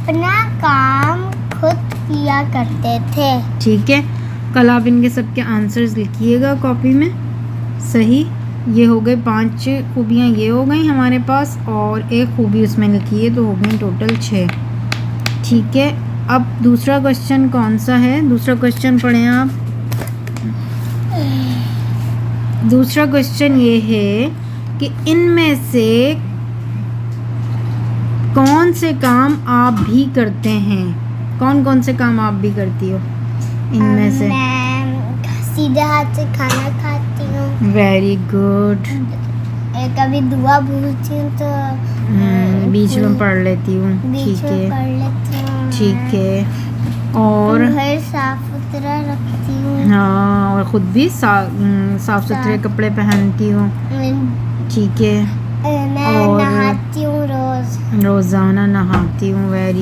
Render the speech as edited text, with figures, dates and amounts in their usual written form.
अपना काम खुद किया करते थे। ठीक है, कल आप इनके सबके आंसर्स लिखिएगा कॉपी में। सही, ये हो गए 5 खूबियाँ, ये हो गई हमारे पास, और एक खूबी उसमें लिखी है, तो हो गई टोटल 6। ठीक है, अब दूसरा क्वेश्चन कौन सा है? दूसरा क्वेश्चन पढ़ें आप। दूसरा क्वेश्चन ये है कि इनमें से कौन से काम आप भी करते हैं? कौन कौन से काम आप भी करती हो इनमें से? मैं सीधे हाथ से खाना खाती हूँ। Very good. कभी दुआ पूछती हूँ तो बीच में पढ़ लेती हूँ। बीच ठीक में है, पढ़ लेती हूँ। ठीक है। और घर साफ सुथरा रखती हूँ। हाँ, और ख़ुद भी साफ सुथरे कपड़े पहनती हूँ। ठीक है, मैं और नहाती हूँ रोज़। रोज़ाना नहाती हूँ। वेरी